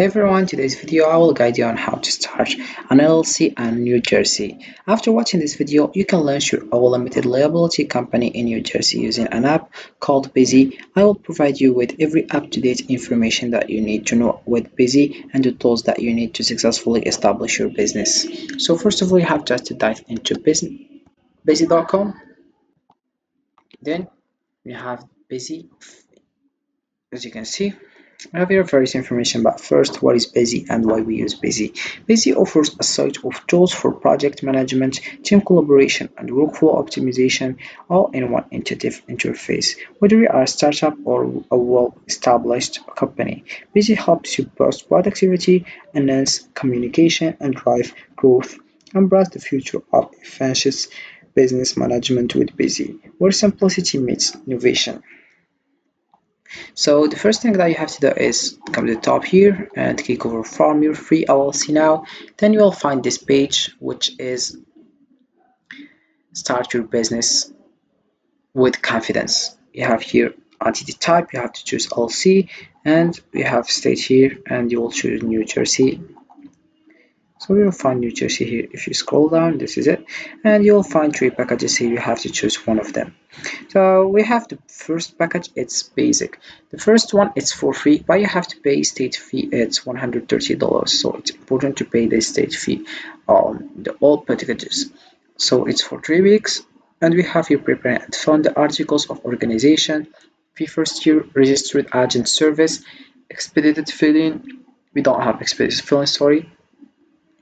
Hey everyone, today's video I will guide you on how to start an LLC in New Jersey. After watching this video, you can launch your own limited liability company in New Jersey using an app called Busy. I will provide you with every up-to-date information that you need to know with Busy and the tools that you need to successfully establish your business. So first of all, you have just to dive into busy.com. Then you have Busy, as you can see. I have here various information, but first, what is Busy and why we use Busy? Busy offers a suite of tools for project management, team collaboration, and workflow optimization, all in one intuitive interface. Whether you are a startup or a well-established company, Busy helps you boost productivity, enhance communication, and drive growth. Embrace the future of efficient business management with Busy, where simplicity meets innovation. So the first thing that you have to do is come to the top here and click over Form Your Free LLC now. Then you will find this page, which is Start Your Business with Confidence. You have here entity type, you have to choose LLC, and we have state here, and you will choose New Jersey. So you'll find New Jersey here. If you scroll down, this is it, and you'll find three packages here. You have to choose one of them. So we have the first package, it's basic. The first one it's for free, but you have to pay state fee. It's $130. So it's important to pay the state fee on the all packages. So it's for 3 weeks, and we have here prepare and fund the articles of organization, fee first year, registered agent service, expedited filing. We don't have expedited filing, sorry.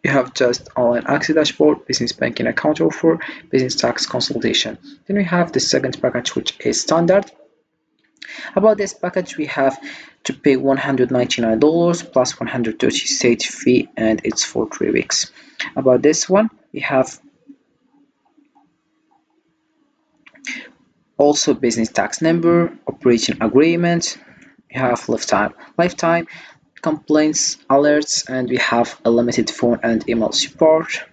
You have just online access dashboard, business banking account offer, business tax consultation. Then we have the second package, which is standard. About this package, we have to pay $199 plus 130 state fee, and it's for 3 weeks. About this one, we have also business tax number, operation agreement. We have lifetime complaints alerts, and we have a limited phone and email support,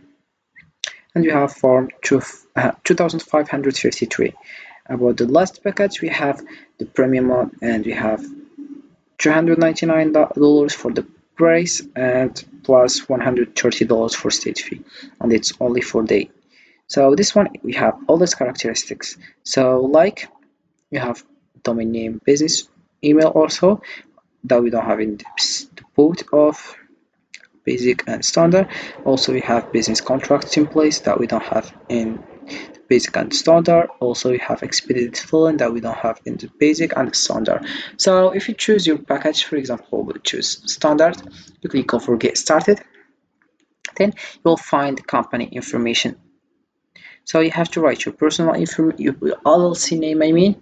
and we have form 2553. About the last package, we have the premium one, and we have $399 for the price and plus $130 for state fee, and it's only for day. So this one we have all these characteristics. So like you have domain name, business email also that we don't have in the both of basic and standard. Also we have business contracts in place that we don't have in basic and standard. Also we have expedited filing that we don't have in the basic and standard. So if you choose your package, for example we choose standard, you click over get started, then you'll find company information. So you have to write your personal information, your LLC name,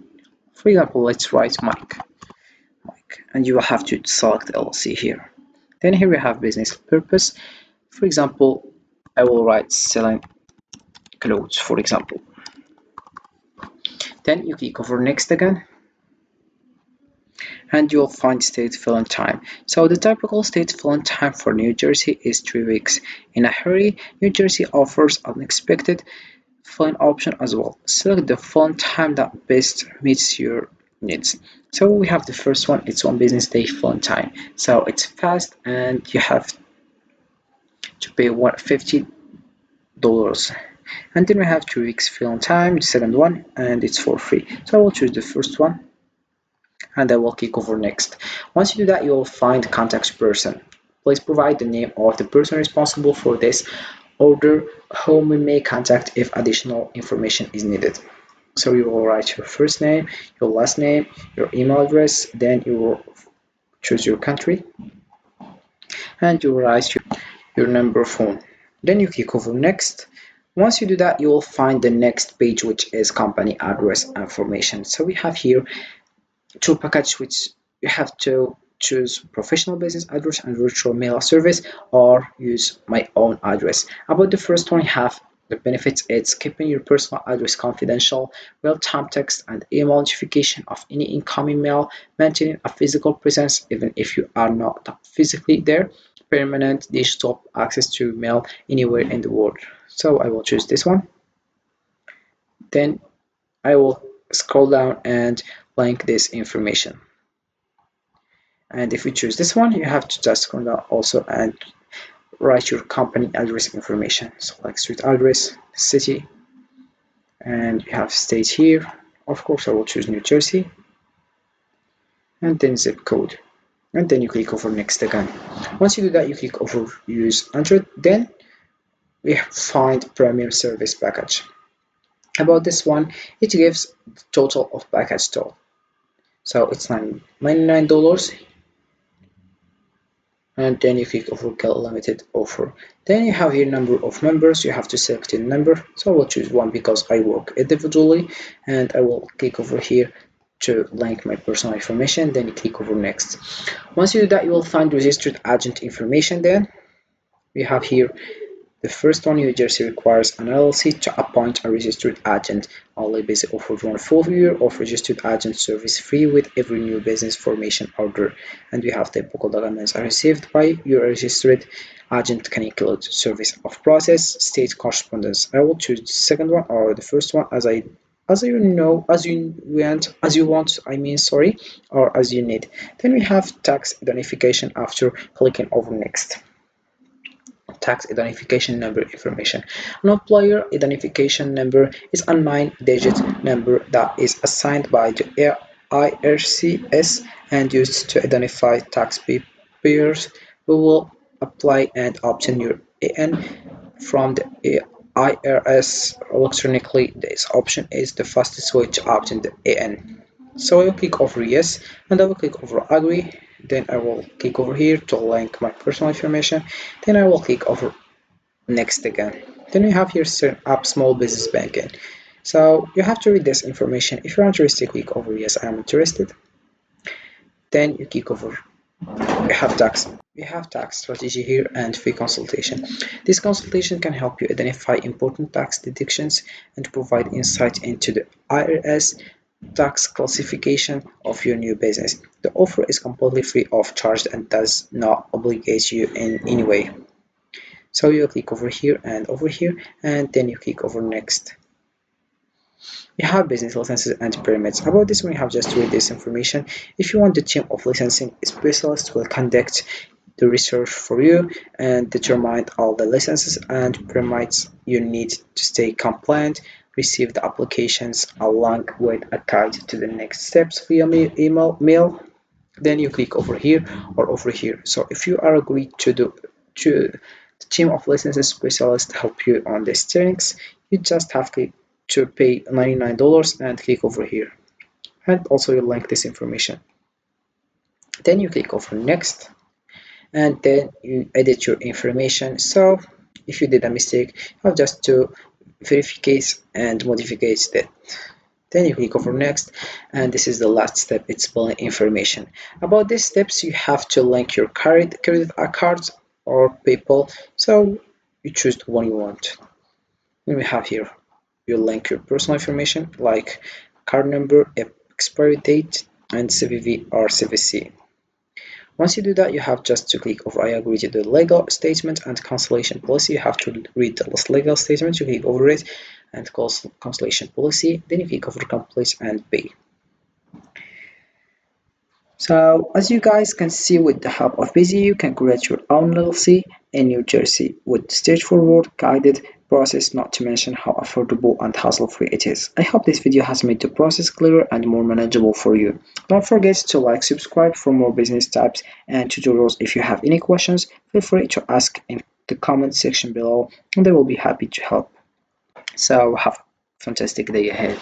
for example let's write Mike, and you will have to select LLC here. Then here we have business purpose. For example, I will write selling clothes, for example. Then you click over next again, and you'll find state filing time. So the typical state filing time for New Jersey is 3 weeks. In a hurry, New Jersey offers unexpected filing option as well. Select the filing time that best meets your needs. So we have the first one, it's 1 business day filing time. So it's fast, and you have to pay $50. And then we have 2 weeks filing time, the second one, and it's for free. So I will choose the first one, and I will click over next. Once you do that, you will find contact person. Please provide the name of the person responsible for this order whom we may contact if additional information is needed. So you will write your first name, your last name, your email address, then you will choose your country, and you will write your number of phone. Then you click over next. Once you do that, you will find the next page, which is company address information. So we have here two packages, which you have to choose professional business address and virtual mail service, or use my own address. About the first one, you have the benefits. It's keeping your personal address confidential, real-time text and email notification of any incoming mail, maintaining a physical presence even if you are not physically there, permanent digital access to mail anywhere in the world. So I will choose this one. Then I will scroll down and blank this information. And if you choose this one, you have to just go down also and write your company address information. So like street address, city, and you have state here. Of course, I will choose New Jersey, and then zip code. And then you click over next again. Once you do that, you click over use Android. Then we find premium service package. About this one, it gives the total of package total. So it's $99, and then you click over get limited offer. Then you have here number of members. You have to select a number, so I will choose one because I work individually, and I will click over here to link my personal information. Then you click over next. Once you do that, you will find registered agent information. Then we have here the first one. New Jersey requires an LLC to appoint a registered agent. Only business offers 1 full year of registered agent service free with every new business formation order. And we have typical documents are received by your registered agent can include service of process, state correspondence. I will choose the second one or the first one as you know, as you want, I mean, sorry, or as you need. Then we have tax identification after clicking over next. Tax identification number information. An employer identification number is a 9-digit number that is assigned by the IRCS and used to identify taxpayers who will apply and obtain your AN from the IRS electronically. This option is the fastest way to obtain the AN. So I will click over yes, and I will click over agree. Then I will click over here to link my personal information. Then I will click over next again. Then we have here set up small business banking. So you have to read this information. If you're interested, click over yes, I am interested. Then you click over we have tax strategy here and free consultation. This consultation can help you identify important tax deductions and provide insight into the IRS tax classification of your new business. The offer is completely free of charge and does not obligate you in any way. So you click over here, and then you click over next. You have business licenses and permits. About this one, you have just to read this information. If you want, the team of licensing specialists will conduct the research for you and determine all the licenses and permits you need to stay compliant. Receive the applications along with a guide to the next steps via mail. Then you click over here or over here. So if you are agreed to the team of licensed specialists help you on these things, you just have to pay $99 and click over here. And also you link this information. Then you click over next, and then you edit your information. So if you did a mistake, you have just to verify and modify that. Then you click over next, and this is the last step. It's billing information. About these steps, you have to link your credit cards or PayPal. So you choose the one you want. Then we have here you link your personal information like card number, expiry date, and CVV or CVC. Once you do that, you have just to click over I agree to the legal statement and cancellation policy. You have to read the legal statement. You click over it and cancellation policy. Then you click over complete and pay. So as you guys can see, with the help of Busy, you can create your own LLC in New Jersey with straightforward guided process, not to mention how affordable and hassle-free it is. I hope this video has made the process clearer and more manageable for you. Don't forget to like, subscribe for more business types and tutorials. If you have any questions, feel free to ask in the comment section below and I will be happy to help. So have a fantastic day ahead.